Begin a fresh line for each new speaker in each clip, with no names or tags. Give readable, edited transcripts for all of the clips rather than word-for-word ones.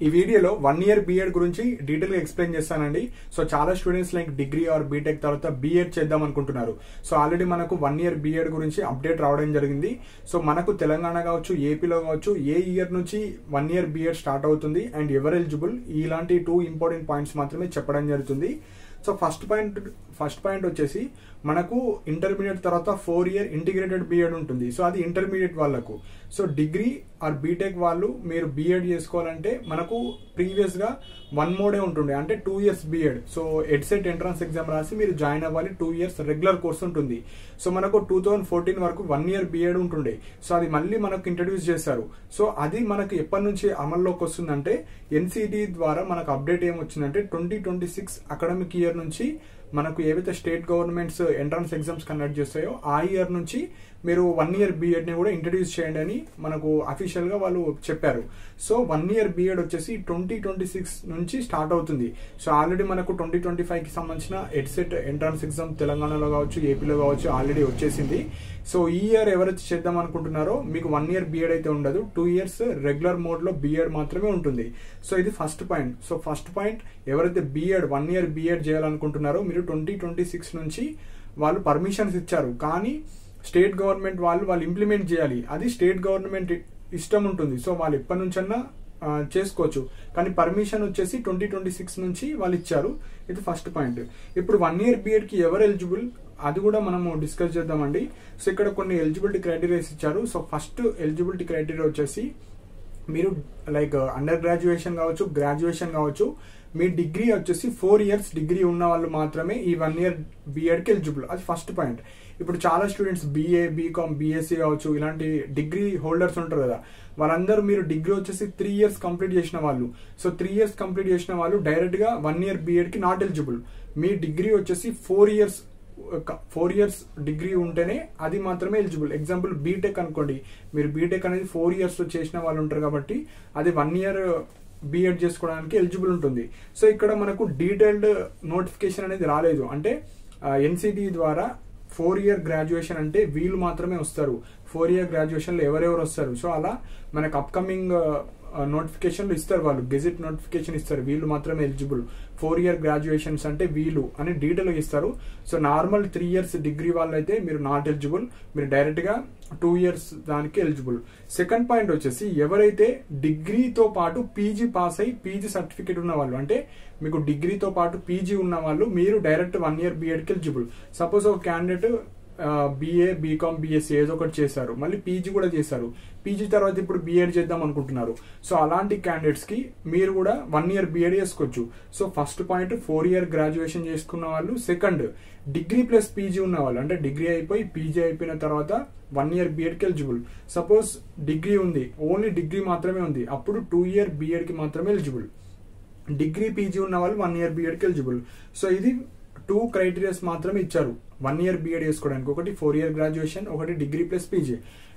ఈ వీడియోలో 1 year B Ed గురించి డీటెయిల్ గా ఎక్స్ప్లెయిన్ చేస్తానండి. సో చాలా students like degree or B Tech తర్వాత బీఎడ్ చేద్దాం అనుకుంటున్నారు. సో ఆల్రెడీ మనకు 1 year బీఎడ్ గురించి అప్డేట్ రావడం జరిగింది. సో మనకు తెలంగాణ కావచ్చు, ఏపీలో కావచ్చు, ఏ ఇయర్ నుంచి 1 year బీఎడ్ స్టార్ట్ అవుతుంది అండ్ ఎవరు ఎలిజిబుల్, ఇలాంటి 2 ఇంపార్టెంట్ పాయింట్స్ మాత్రమే చెప్పడం జరుగుతుంది. సో ఫస్ట్ పాయింట్ వచ్చేసి మనకు ఇంటర్మీడియట్ తర్వాత 4 year ఇంటిగ్రేటెడ్ బీఎడ్ ఉంటుంది. సో అది ఇంటర్మీడియట్ వాళ్ళకు. సో డిగ్రీ ఆర్ బీటెక్ వాళ్ళు మీరు బీఎడ్ చేసుకోవాలంటే మనకు ప్రీవియస్ గా 1 మోడే ఉంటుండే, అంటే 2 years B Ed. So EdCET entrance exam రాసి మీరు జాయిన్ అవ్వాలి. 2 years రెగ్యులర్ కోర్స్ ఉంటుంది. సో మనకు 2014 వరకు 1 year బీఎడ్ ఉంటుండే. సో అది మళ్ళీ మనకు ఇంట్రడ్యూస్ చేశారు. సో అది మనకు ఎప్పటి నుంచి అమల్లోకి వస్తుందంటే ఎన్సిటి ద్వారా మనకు అప్డేట్ ఏమొచ్చిందంటే 2026 అకాడమిక్ ఇయర్ నుంచి మనకు ఏవైతే state governments entrance exams conduct చేస్తాయో ఆ ఇయర్ నుంచి మీరు 1 year బీఎడ్ ని కూడా ఇంట్రడ్యూస్ చేయండి అని మనకు అఫీషియల్ గా వాళ్ళు చెప్పారు. సో 1 year బీఎడ్ వచ్చేసి 2026 నుంచి స్టార్ట్ అవుతుంది. సో ఆల్రెడీ మనకు 2025 కి సంబంధించిన ఎడ్సెట్ ఎంట్రన్స్ ఎగ్జామ్ తెలంగాణలో కావచ్చు, ఏపీలో కావచ్చు ఆల్రెడీ వచ్చేసింది. సో ఈ ఇయర్ ఎవరైతే చేద్దాం అనుకుంటున్నారో మీకు 1 year బీఎడ్ అయితే ఉండదు, 2 years రెగ్యులర్ మోడ్ లో బీఎడ్ మాత్రమే ఉంటుంది. సో ఇది first point. So first point, ఎవరైతే బీఎడ్ 1 year బీఎడ్ చేయాలనుకుంటున్నారో మీరు 2026 నుంచి వాళ్ళు పర్మిషన్స్ ఇచ్చారు, కానీ స్టేట్ గవర్నమెంట్ వాళ్ళు ఇంప్లిమెంట్ చేయాలి. అది స్టేట్ గవర్నమెంట్ ఇష్టం ఉంటుంది. సో వాళ్ళు ఎప్పటి నుంచన్నా చేసుకోవచ్చు, కానీ పర్మిషన్ వచ్చేసి 2026 నుంచి వాళ్ళు ఇచ్చారు. ఇది ఫస్ట్ పాయింట్. ఇప్పుడు 1 year బీఎడ్ కి ఎవరు ఎలిజిబుల్ అది కూడా మనము డిస్కస్ చేద్దామండి. సో ఇక్కడ కొన్ని ఎలిజిబిలిటీ క్రైటీరియాస్ ఇచ్చారు. సో ఫస్ట్ ఎలిజిబిలిటీ క్రైటీరియా వచ్చేసి మీరు లైక్ అండర్ గ్రాడ్యుయేషన్ కావచ్చు, గ్రాడ్యుయేషన్ కావచ్చు, మీ డిగ్రీ వచ్చేసి 4 years డిగ్రీ ఉన్న వాళ్ళు మాత్రమే ఈ 1 year బీఎడ్ కి ఎలిజిబుల్. అది ఫస్ట్ పాయింట్. ఇప్పుడు చాలా స్టూడెంట్స్ బీఏ, బీకామ్, బీఎస్సీ కావచ్చు, ఇలాంటి డిగ్రీ హోల్డర్స్ ఉంటారు కదా, వాళ్ళందరూ మీరు డిగ్రీ వచ్చేసి 3 years కంప్లీట్ చేసిన వాళ్ళు. సో 3 years కంప్లీట్ చేసిన వాళ్ళు డైరెక్ట్ గా 1 year బీఎడ్ కి నాట్ ఎలిజిబుల్. మీ డిగ్రీ వచ్చేసి 4 years డిగ్రీ ఉంటేనే అది మాత్రమే ఎలిజిబుల్. ఎగ్జాంపుల్ బీటెక్ అనుకోండి, మీరు బీటెక్ అనేది 4 years లో చేసిన వాళ్ళు ఉంటారు కాబట్టి అది 1 year బీఎడ్ చేసుకోవడానికి ఎలిజిబుల్ ఉంటుంది. సో ఇక్కడ మనకు డీటెయిల్డ్ నోటిఫికేషన్ అనేది రాలేదు. అంటే ఎన్సిటి ద్వారా 4 year గ్రాడ్యుయేషన్ అంటే వీళ్ళు మాత్రమే వస్తారు. 4 year గ్రాడ్యుయేషన్ లో ఎవరెవరు వస్తారు. సో అలా మనకు అప్కమింగ్ నోటిఫికేషన్లు ఇస్తారు, వాళ్ళు గెజెట్ నోటిఫికేషన్ ఇస్తారు, వీళ్ళు మాత్రమే ఎలిజిబుల్. 4 year గ్రాడ్యుయేషన్స్ అంటే వీళ్ళు అని డీటెయిల్ గా ఇస్తారు. సో నార్మల్ 3 years డిగ్రీ వాళ్ళు అయితే మీరు నాట్ ఎలిజిబుల్, మీరు డైరెక్ట్ గా 2 years దానికి ఎలిజిబుల్. సెకండ్ పాయింట్ వచ్చేసి ఎవరైతే డిగ్రీతో పాటు పీజీ పాస్ అయ్యి పీజీ సర్టిఫికేట్ ఉన్న వాళ్ళు, అంటే మీకు డిగ్రీతో పాటు పీజీ ఉన్న వాళ్ళు మీరు డైరెక్ట్ 1 year బీఎడ్ కి ఎలిజిబుల్. సపోజ్ ఒక క్యాండిడేట్ బీఏ, బీకామ్, బీఎస్సీ ఏదో ఒకటి చేశారు, మళ్ళీ పీజీ కూడా చేశారు, పీజీ తర్వాత ఇప్పుడు బీఎడ్ చేద్దాం అనుకుంటున్నారు. సో అలాంటి క్యాండిడేట్స్ కి మీరు కూడా 1 year బీఎడ్ చేసుకోవచ్చు. So first point 4 year graduation చేసుకున్న వాళ్ళు. సెకండ్, డిగ్రీ ప్లస్ పీజీ ఉన్న వాళ్ళు, అంటే డిగ్రీ అయిపోయి పీజీ అయిపోయిన తర్వాత 1 year బీఎడ్ కి ఎలిజిబుల్. సపోజ్ డిగ్రీ ఉంది, ఓన్లీ డిగ్రీ మాత్రమే ఉంది, అప్పుడు 2 year బీఎడ్ కి మాత్రమే ఎలిజిబుల్. డిగ్రీ పీజీ ఉన్న వాళ్ళు 1 year బీఎడ్ కి ఎలిజిబుల్. సో ఇది 2 క్రైటీరియాస్ మాత్రమే ఇచ్చారు 1 year బీఎడ్ చేసుకోవడానికి. ఒకటి 4 year గ్రాడ్యుయేషన్, ఒకటి degree plus PG.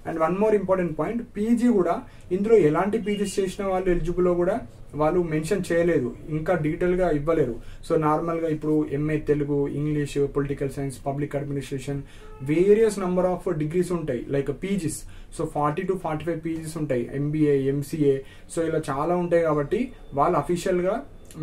And one more important point, PG కూడా ఇందులో ఎలాంటి పీజీస్ చేసిన వాళ్ళు ఎలిజిబుల్ కూడా వాళ్ళు మెన్షన్ చేయలేదు, ఇంకా డీటెయిల్ గా ఇవ్వలేరు. సో నార్మల్ గా ఇప్పుడు MA Telugu, English, political science, public administration, various number of degrees ఉంటాయి like PGs. So 40 to 45 PGs ఉంటాయి, ఎంబీఏ, ఎంసీఏ, సో ఇలా చాలా ఉంటాయి. కాబట్టి వాళ్ళు అఫీషియల్ గా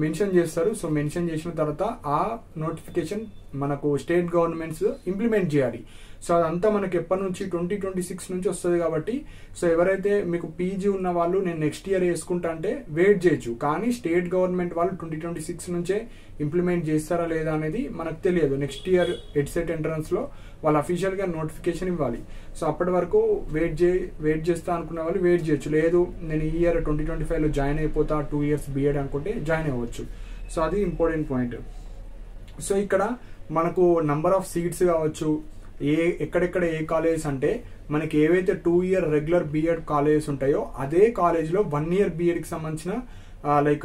మెన్షన్ చేస్తారు. సో మెన్షన్ చేసిన తర్వాత ఆ నోటిఫికేషన్ మనకు స్టేట్ గవర్నమెంట్స్ ఇంప్లిమెంట్ చేయాలి. సో అదంతా మనకి ఎప్పటి నుంచి 2026 నుంచి వస్తుంది. కాబట్టి సో ఎవరైతే మీకు పీజీ ఉన్న వాళ్ళు నేను నెక్స్ట్ ఇయర్ వేసుకుంటా అంటే వెయిట్ చేయొచ్చు, కానీ స్టేట్ గవర్నమెంట్ వాళ్ళు 2026 నుంచే ఇంప్లిమెంట్ చేస్తారా లేదా అనేది మనకు తెలియదు. నెక్స్ట్ ఇయర్ ఎడ్సెట్ ఎంట్రన్స్ లో వాళ్ళు అఫీషియల్ గా నోటిఫికేషన్ ఇవ్వాలి. సో అప్పటి వరకు వెయిట్ చేస్తా అనుకున్న వాళ్ళు వెయిట్ చేయొచ్చు. లేదు నేను ఈ ఇయర్ 2025 లో జాయిన్ అయిపోతా 2 years బీఎడ్ అనుకుంటే జాయిన్ అవ్వచ్చు. సో అది ఇంపార్టెంట్ పాయింట్. సో ఇక్కడ మనకు నంబర్ ఆఫ్ సీట్స్ కావచ్చు, ఎక్కడెక్కడ ఏ కాలేజెస్ అంటే మనకి ఏవైతే 2 year రెగ్యులర్ బీఎడ్ కాలేజెస్ ఉంటాయో అదే కాలేజ్ లో 1 year బీఎడ్ కి సంబంధించిన లైక్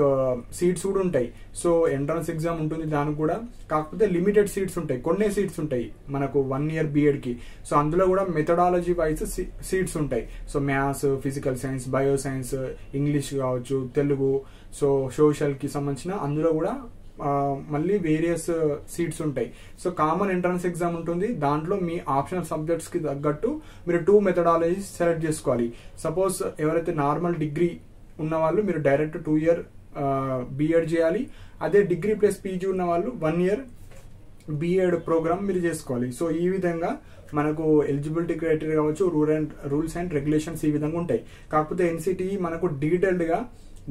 సీట్స్ కూడా ఉంటాయి. సో ఎంట్రన్స్ ఎగ్జామ్ ఉంటుంది దానికి కూడా, కాకపోతే లిమిటెడ్ సీట్స్ ఉంటాయి, కొన్ని సీట్స్ ఉంటాయి మనకు 1 year బీఎడ్ కి. సో అందులో కూడా మెథడాలజీ వైజ్ సీట్స్ ఉంటాయి. So maths, physical science, bio science, English కావచ్చు, తెలుగు, సో సోషల్ కి సంబంధించిన అందులో కూడా మళ్ళీ వేరియస్ సీట్స్ ఉంటాయి. సో కామన్ ఎంట్రన్స్ ఎగ్జామ్ ఉంటుంది, దాంట్లో మీ ఆప్షనల్ సబ్జెక్ట్స్ కి తగ్గట్టు మీరు 2 మెథడాలజీస్ సెలెక్ట్ చేసుకోవాలి. సపోజ్ ఎవరైతే నార్మల్ డిగ్రీ ఉన్న వాళ్ళు మీరు డైరెక్ట్ 2 ఇయర్ బీఎడ్ చేయాలి. అదే డిగ్రీ ప్లస్ పీజీ ఉన్న వాళ్ళు 1 ఇయర్ బీఎడ్ ప్రోగ్రామ్ మీరు చేసుకోవాలి. సో ఈ విధంగా మనకు ఎలిజిబిలిటీ క్రైటీరియా కావచ్చు, రూల్స్ అండ్ రెగ్యులేషన్స్ ఈ విధంగా ఉంటాయి. కాకపోతే ఎన్సిటిఈ మనకు డీటెయిల్డ్గా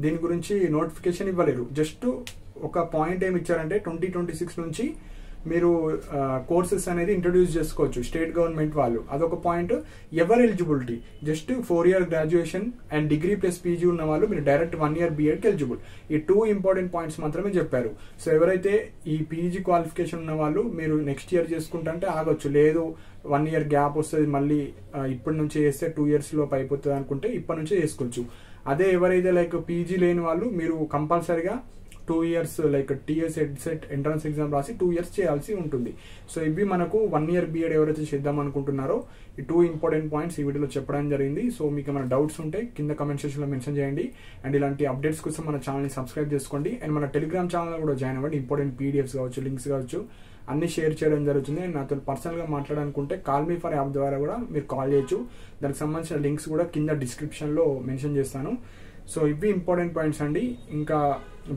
దీని గురించి నోటిఫికేషన్ ఇవ్వలేరు. జస్ట్ ఒక పాయింట్ ఏమి ఇచ్చారంటే 2026 నుంచి మీరు కోర్సెస్ అనేది ఇంట్రడ్యూస్ చేసుకోవచ్చు స్టేట్ గవర్నమెంట్ వాళ్ళు. అదొక పాయింట్. ఎవరు eligibility just 4 year graduation and degree plus PG ఉన్న వాళ్ళు మీరు డైరెక్ట్ 1 ఇయర్ బీఎడ్కి ఎలిజిబుల్. ఈ 2 ఇంపార్టెంట్ పాయింట్స్ మాత్రమే చెప్పారు. సో ఎవరైతే ఈ పీజీ క్వాలిఫికేషన్ ఉన్న వాళ్ళు మీరు నెక్స్ట్ ఇయర్ చేసుకుంటే ఆగొచ్చు, లేదు 1 ఇయర్ గ్యాప్ వస్తుంది మళ్ళీ ఇప్పటి నుంచి చేస్తే 2 ఇయర్స్ లోపు అయిపోతుంది అనుకుంటే ఇప్పటి నుంచే చేసుకోవచ్చు. అదే ఎవరైతే లైక్ పీజీ లేని వాళ్ళు మీరు కంపల్సరిగా 2 years like TS EdCET entrance exam రాసి 2 ఇయర్స్ చేయాల్సి ఉంటుంది. సో ఇవి మనకు 1 ఇయర్ బీఎడ్ ఎవరైతే చేద్దాం అనుకుంటున్నారో ఈ 2 ఇంపార్టెంట్ పాయింట్స్ ఈ వీడియోలో చెప్పడం జరిగింది. సో మీకు ఏమైనా డౌట్స్ ఉంటే కింద కమెంట్ సెక్షన్లో మెన్షన్ చేయండి. అండ్ ఇలాంటి అప్డేట్స్ కోసం మన ఛానల్ని సబ్స్క్రైబ్ చేసుకోండి. అండ్ మన టెలిగ్రామ్ ఛానల్ కూడా జాయిన్ అవ్వండి. ఇంపార్టెంట్ పీడిఎఫ్స్ కావచ్చు, లింక్స్ కావచ్చు అన్ని షేర్ చేయడం జరుగుతుంది. అండ్ నాతో పర్సనల్గా మాట్లాడాలనుకుంటే కాల్ మీ ఫర్ యాప్ ద్వారా కూడా మీరు కాల్ చేయొచ్చు. దానికి సంబంధించిన లింక్స్ కూడా కింద డిస్క్రిప్షన్లో మెన్షన్ చేస్తాను. సో ఇవి ఇంపార్టెంట్ పాయింట్స్ అండి. ఇంకా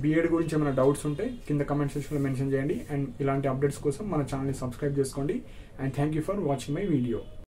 బీఎడ్ గురించి ఏమైనా డౌట్స్ ఉంటే కింద కమెంట్ సెక్షన్లో మెన్షన్ చేయండి. అండ్ ఇలాంటి అప్డేట్స్ కోసం మన ఛానల్ని సబ్స్క్రైబ్ చేసుకోండి. And thank you for watching my video.